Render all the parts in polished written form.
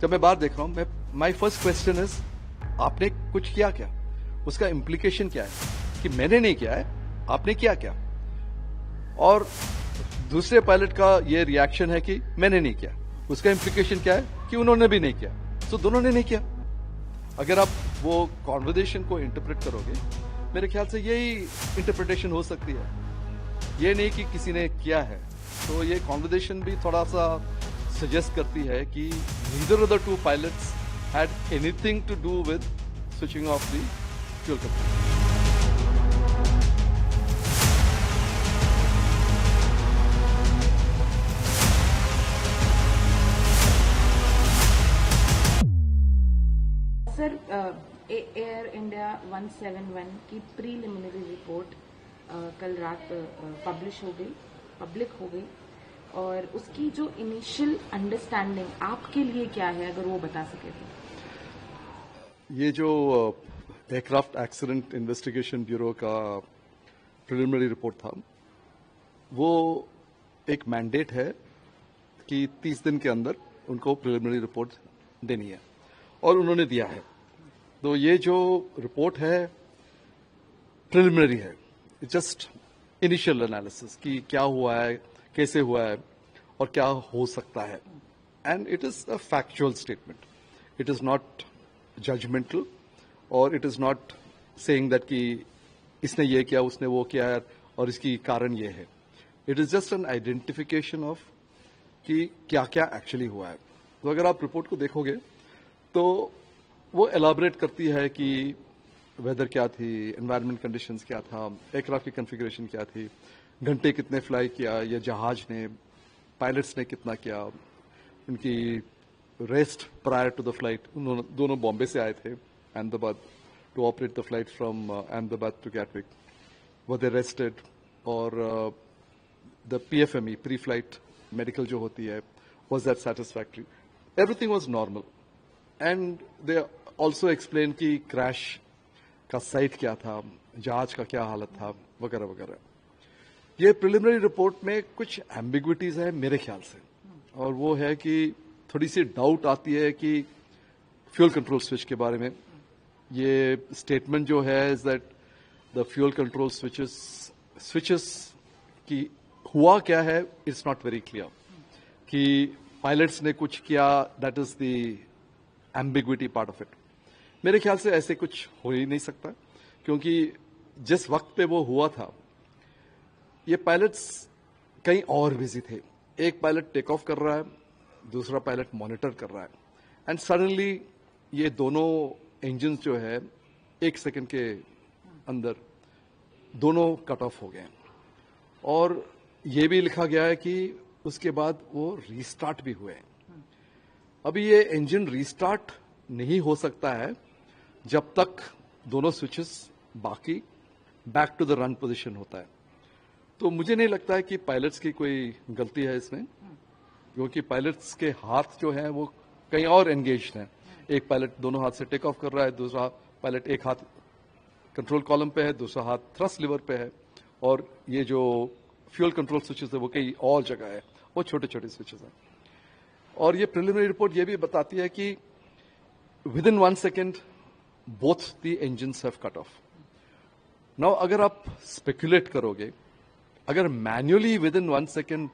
जब मैं बाहर देख रहा हूं, माई फर्स्ट क्वेश्चन इज, आपने कुछ किया क्या? उसका इम्प्लीकेशन क्या है कि मैंने नहीं किया है, आपने किया क्या? और दूसरे पायलट का ये रिएक्शन है कि मैंने नहीं किया। उसका इम्प्लीकेशन क्या है कि उन्होंने भी नहीं किया। तो दोनों ने नहीं किया। अगर आप वो कॉन्वर्सेशन को इंटरप्रेट करोगे, मेरे ख्याल से यही इंटरप्रिटेशन हो सकती है, ये नहीं कि किसी ने किया है। तो ये कॉन्वर्सेशन भी थोड़ा सा सजेस्ट करती है कि neither of the two pilots had anything to do with switching off the fuel control. Sir, Air India 171 की प्रीलिमिनरी रिपोर्ट कल रात पब्लिश हो गई, पब्लिक हो गई, और उसकी जो इनिशियल अंडरस्टैंडिंग आपके लिए क्या है, अगर वो बता सके तो। ये जो एयरक्राफ्ट एक्सीडेंट इन्वेस्टिगेशन ब्यूरो का प्रिलिमिनरी रिपोर्ट था, वो एक मैंडेट है कि 30 दिन के अंदर उनको प्रिलिमिनरी रिपोर्ट देनी है, और उन्होंने दिया है। तो ये जो रिपोर्ट है प्रिलिमिनरी है, जस्ट इनिशियल एनालिसिस कि क्या हुआ है, कैसे हुआ है और क्या हो सकता है। And it is a factual statement, it is not judgemental, और it is not saying that कि इसने ये किया, उसने वो किया है और इसकी कारण ये है। It is just an identification of कि क्या क्या एक्चुअली हुआ है। तो अगर आप रिपोर्ट को देखोगे तो वो एलाबरेट करती है कि वेदर क्या थी, एनवायरमेंट कंडीशंस क्या था, एयरक्राफ्ट की कॉन्फ़िगरेशन क्या थी, घंटे कितने फ्लाई किया या जहाज ने, पायलट्स ने कितना किया, उनकी rest prior to the flight. दोनों बॉम्बे से आए थे Ahmedabad to operate the flight from Ahmedabad to Gatwick. Where they rested, और the PFME, pre flight medical जो होती है, was that satisfactory? Everything was normal. And they also explain कि क्रैश का साइट क्या था, जहाज का क्या हालत था, वगैरह वगैरह। ये प्रिलिमिनरी रिपोर्ट में कुछ एम्बिग्विटीज है मेरे ख्याल से, और वो है कि थोड़ी सी डाउट आती है कि फ्यूल कंट्रोल स्विच के बारे में। ये स्टेटमेंट जो है is that the fuel control switches की हुआ क्या है, इट्स नॉट वेरी क्लियर कि पायलट्स ने कुछ किया, that is the ambiguity part of it. मेरे ख्याल से ऐसे कुछ हो ही नहीं सकता, क्योंकि जिस वक्त पे वो हुआ था, ये पायलट्स कहीं और बिजी थे। एक पायलट टेक ऑफ कर रहा है, दूसरा पायलट मॉनिटर कर रहा है, एंड सडनली ये दोनों इंजन जो है 1 सेकंड के अंदर दोनों कट ऑफ हो गए। और ये भी लिखा गया है कि उसके बाद वो रीस्टार्ट भी हुए। अभी ये इंजन रीस्टार्ट नहीं हो सकता है जब तक दोनों स्विचेस बाकी back to the run position होता है। तो मुझे नहीं लगता है कि पायलट्स की कोई गलती है इसमें, क्योंकि पायलट्स के हाथ जो हैं वो कहीं और एंगेज्ड हैं। एक पायलट दोनों हाथ से टेक ऑफ कर रहा है, दूसरा पायलट एक हाथ कंट्रोल कॉलम पे है, दूसरा हाथ थ्रस्ट लिवर पे है, और ये जो फ्यूल कंट्रोल स्विचेस है वो कहीं और जगह है, वो छोटे छोटे स्विचेस हैं। और ये प्रिलिमिनरी रिपोर्ट ये भी बताती है कि with in 1 second both the engines have cut off. Now अगर आप स्पेकुलेट करोगे, अगर मैन्युअली विद इन 1 सेकेंड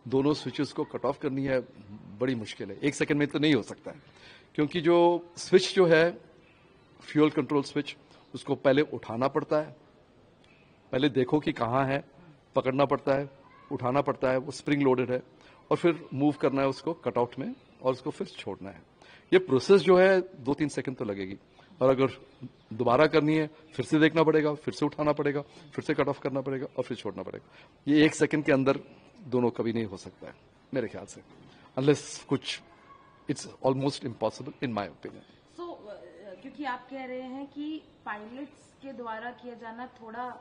दोनों स्विचेस को कट ऑफ करनी है, बड़ी मुश्किल है। 1 सेकेंड में तो नहीं हो सकता है, क्योंकि जो स्विच जो है फ्यूल कंट्रोल स्विच, उसको पहले उठाना पड़ता है, पहले देखो कि कहाँ है, पकड़ना पड़ता है, उठाना पड़ता है, वो स्प्रिंग लोडेड है, और फिर मूव करना है उसको कटआउट में, और उसको फिर छोड़ना है। ये प्रोसेस जो है 2-3 सेकंड तो लगेगी, और अगर दोबारा करनी है फिर से देखना पड़ेगा, फिर से उठाना पड़ेगा, फिर से कट ऑफ करना पड़ेगा, और फिर छोड़ना पड़ेगा। ये 1 सेकंड के अंदर दोनों कभी नहीं हो सकता है मेरे ख्याल से, अनलेस कुछ, it's almost impossible in my opinion. So क्योंकि आप कह रहे हैं कि पायलट्स के द्वारा किया जाना थोड़ा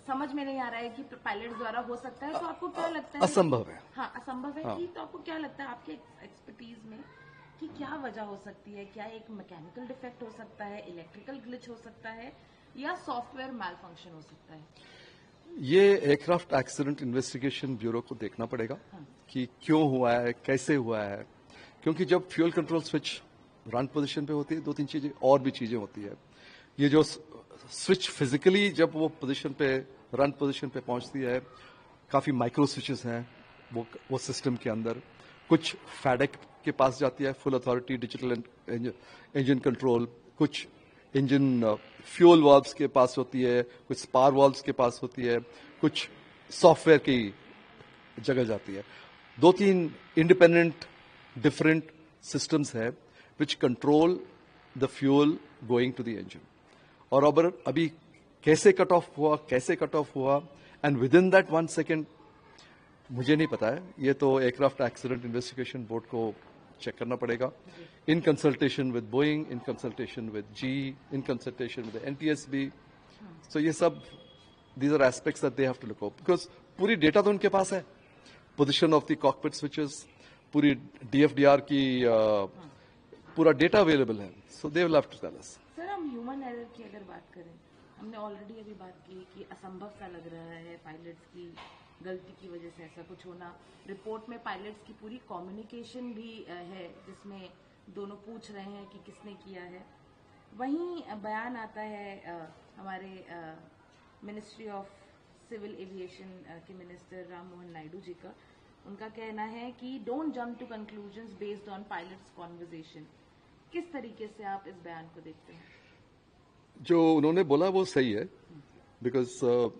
समझ में नहीं आ रहा है कि पायलट द्वारा हो सकता है, तो आपको क्या लगता है? असंभव है। हाँ, असंभव है। हाँ। कि तो आपको क्या लगता है आपके एक्सपर्टीज में कि क्या वजह हो सकती है? क्या एक मैकेनिकल डिफेक्ट हो सकता है, इलेक्ट्रिकल ग्लिच हो सकता है, या सॉफ्टवेयर मैल फंक्शन हो सकता है? ये एयरक्राफ्ट एक्सीडेंट इन्वेस्टिगेशन ब्यूरो को देखना पड़ेगा कि क्यों हुआ है, कैसे हुआ है, क्योंकि जब fuel control switch run position पे होती है, दो तीन चीजें और भी चीजें होती है। ये जो स्विच फिजिकली जब वो पोजीशन पे रन पोजीशन पे पहुंचती है, काफी माइक्रो स्विचेस हैं वो सिस्टम के अंदर। कुछ फैडेक के पास जाती है, full authority digital engine control. कुछ इंजन फ्यूल वाल्व्स के पास होती है, कुछ स्पार वाल्व्स के पास होती है, कुछ सॉफ्टवेयर की जगह जाती है। दो तीन इंडिपेंडेंट डिफरेंट सिस्टम्स है which control the fuel going to the engine. और अभी कैसे कट ऑफ हुआ and with in that 1 second मुझे नहीं पता है। ये तो एयरक्राफ्ट एक्सीडेंट इन्वेस्टिगेशन बोर्ड को चेक करना पड़ेगा, in consultation with Boeing, in consultation with G, in consultation with NTSB. So ये सब these are aspects that they have to look up, because पूरी डेटा तो उनके पास है, position of the cockpit switches, पूरी डीएफडीआर की पूरा डेटा अवेलेबल है। So they will have to tell us. Sir, हम ह्यूमन एरर की अगर बात करें, हमने ऑलरेडी अभी बात की कि असंभव सा लग रहा है पायलट्स की गलती की वजह से ऐसा कुछ होना। रिपोर्ट में पायलट्स की पूरी कम्युनिकेशन भी है, जिसमें दोनों पूछ रहे हैं कि किसने किया है। वहीं बयान आता है हमारे मिनिस्ट्री ऑफ सिविल एविएशन के मिनिस्टर राम मोहन नायडू जी का। उनका कहना है कि don't jump to conclusions based on pilots conversation. किस तरीके से आप इस बयान को देखते हैं? जो उन्होंने बोला वो सही है, बिकॉज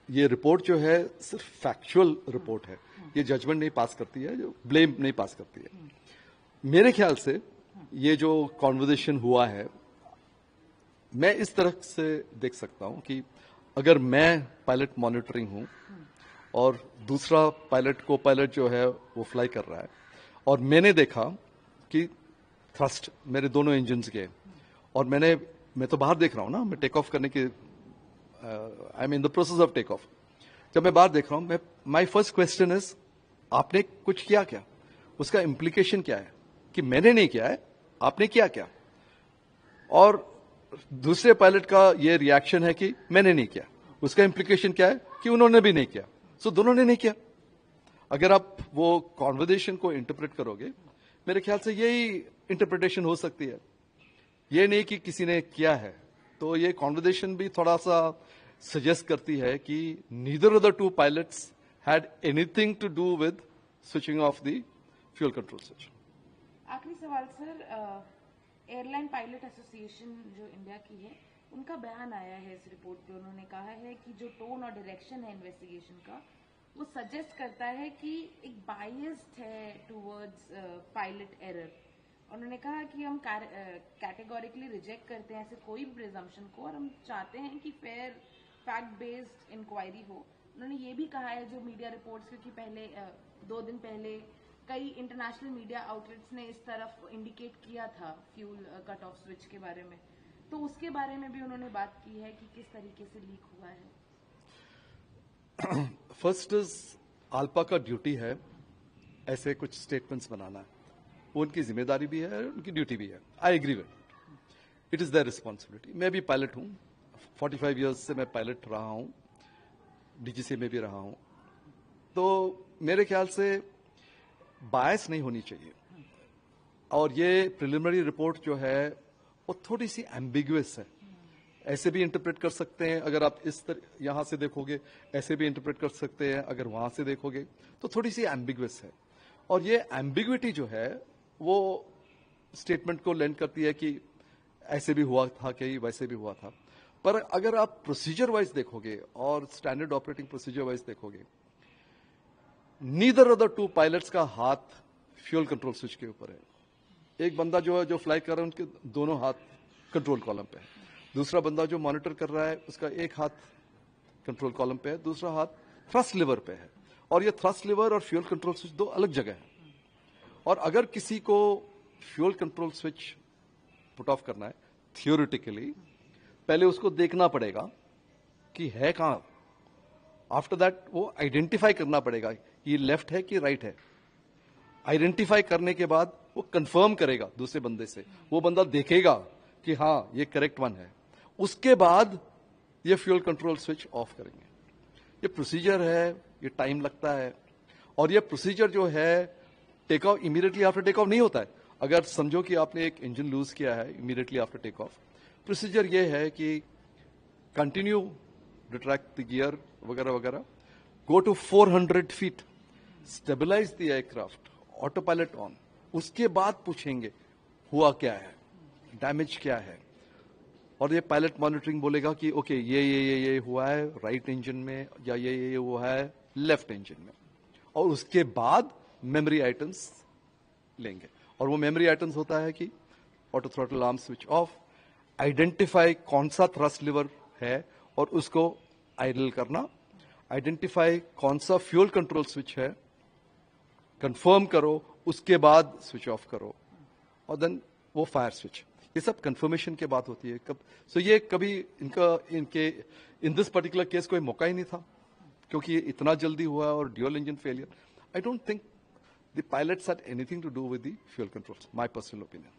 ये रिपोर्ट जो है सिर्फ फैक्चुअल रिपोर्ट है, ये जजमेंट नहीं पास करती है, जो ब्लेम नहीं पास करती है। मेरे ख्याल से ये जो कॉन्वर्सेशन हुआ है, मैं इस तरह से देख सकता हूं कि अगर मैं पायलट मॉनिटरिंग हूं और दूसरा को पायलट जो है वो फ्लाई कर रहा है, और मैंने देखा कि थ्रस्ट मेरे दोनों इंजन्स के, और मैं तो बाहर देख रहा हूं ना, मैं टेक ऑफ करने की I am in the process of take off. जब मैं बाहर देख रहा हूं, माई फर्स्ट क्वेश्चन इज आपने कुछ किया क्या? उसका इम्प्लीकेशन क्या है कि मैंने नहीं किया है, आपने किया क्या? और दूसरे पायलट का ये रिएक्शन है कि मैंने नहीं किया। उसका इम्प्लीकेशन क्या है कि उन्होंने भी नहीं किया। सो दोनों ने नहीं किया। अगर आप वो कॉन्वर्सेशन को इंटरप्रेट करोगे, मेरे ख्याल से यही इंटरप्रिटेशन हो सकती है, ये नहीं कि किसी ने किया है। तो ये कॉन्वर्सेशन भी थोड़ा सा सजेस्ट करती है कि neither of the two pilots had anything to do with switching off the fuel control switch. आखिरी सवाल सर, एयरलाइन पायलट एसोसिएशन जो इंडिया की है, उनका बयान आया है इस रिपोर्ट पे। उन्होंने कहा है कि जो टोन और डायरेक्शन है इन्वेस्टिगेशन का, वो सजेस्ट करता है कि एक बायस्ड है टुवर्ड्स पायलट एरर। उन्होंने कहा कि हम कैटेगोरिकली रिजेक्ट करते हैं ऐसे कोई भी प्रिजम्पशन को, और हम चाहते हैं कि फेयर फैक्ट बेस्ड इंक्वायरी हो। उन्होंने ये भी कहा है, जो मीडिया रिपोर्ट्स, क्योंकि पहले 2 दिन पहले कई इंटरनेशनल मीडिया आउटलेट्स ने इस तरफ इंडिकेट किया था फ्यूल कट ऑफ स्विच के बारे में, तो उसके बारे में भी उन्होंने बात की है कि किस तरीके से लीक हुआ है। फर्स्ट इज आल्पा का ड्यूटी है ऐसे कुछ स्टेटमेंट्स बनाना, वो उनकी जिम्मेदारी भी है, उनकी ड्यूटी भी है। I agree with it is their responsibility. मैं भी पायलट हूं, 45 इयर्स से मैं पायलट रहा हूं, डीजीसी में भी रहा हूं। तो मेरे ख्याल से बायस नहीं होनी चाहिए। और ये प्रिलिमिनरी रिपोर्ट जो है वो थोड़ी सी एम्बिगुअस है, ऐसे भी इंटरप्रेट कर सकते हैं। अगर आप इस तरह यहां से देखोगे, ऐसे भी इंटरप्रेट कर सकते हैं। अगर वहां से देखोगे तो थोड़ी सी एम्बिगुअस है, और ये एम्बिग्विटी जो है वो स्टेटमेंट को लेंड करती है कि ऐसे भी हुआ था, कि वैसे भी हुआ था। पर अगर आप प्रोसीजर वाइज देखोगे और स्टैंडर्ड ऑपरेटिंग प्रोसीजर वाइज देखोगे, neither of the two pilots का हाथ फ्यूल कंट्रोल स्विच के ऊपर है। एक बंदा जो फ्लाई कर रहा है, उनके दोनों हाथ कंट्रोल कॉलम पे है। दूसरा बंदा जो मॉनिटर कर रहा है, उसका एक हाथ कंट्रोल कॉलम पे है, दूसरा हाथ थ्रस्ट लिवर पे है। और ये थ्रस्ट लिवर और फ्यूल कंट्रोल स्विच दो अलग जगह है। और अगर किसी को fuel control switch put off करना है, थियोरिटिकली पहले उसको देखना पड़ेगा कि है कहां। आफ्टर दैट वो आइडेंटिफाई करना पड़ेगा ये लेफ्ट है कि राइट है। आइडेंटिफाई करने के बाद वो कंफर्म करेगा दूसरे बंदे से, वो बंदा देखेगा कि हाँ ये करेक्ट वन है। उसके बाद ये फ्यूल कंट्रोल स्विच ऑफ करेंगे। ये प्रोसीजर है, ये टाइम लगता है। और ये प्रोसीजर जो है take off immediately after take off नहीं होता है। अगर समझो कि आपने एक इंजन लूज किया है immediately after take off, procedure ये है कि कंटिन्यू रिट्रैक्ट द गियर वगैरह वगैरह, go to 400 feet, stabilise the aircraft, autopilot on, उसके बाद पूछेंगे हुआ क्या है, डैमेज क्या है, और ये पायलट मॉनिटरिंग बोलेगा कि ओके ये हुआ है राइट इंजन में, या ये हुआ है लेफ्ट इंजन में, और उसके बाद मेमोरी आइटम्स लेंगे। और वो मेमोरी आइटम्स होता है कि auto throttle arm switch off, identify कौन सा थ्रस्ट लिवर है और उसको आइडल करना, आइडेंटिफाई कौन सा फ्यूल कंट्रोल स्विच है, कंफर्म करो, उसके बाद स्विच ऑफ करो, और देन वो फायर स्विच। ये सब कंफर्मेशन के बाद होती है। सो ये कभी इनके इन दिस पर्टिकुलर केस कोई मौका ही नहीं था, क्योंकि ये इतना जल्दी हुआ और dual engine failure. I don't think the pilots had anything to do with the fuel controls, my personal opinion.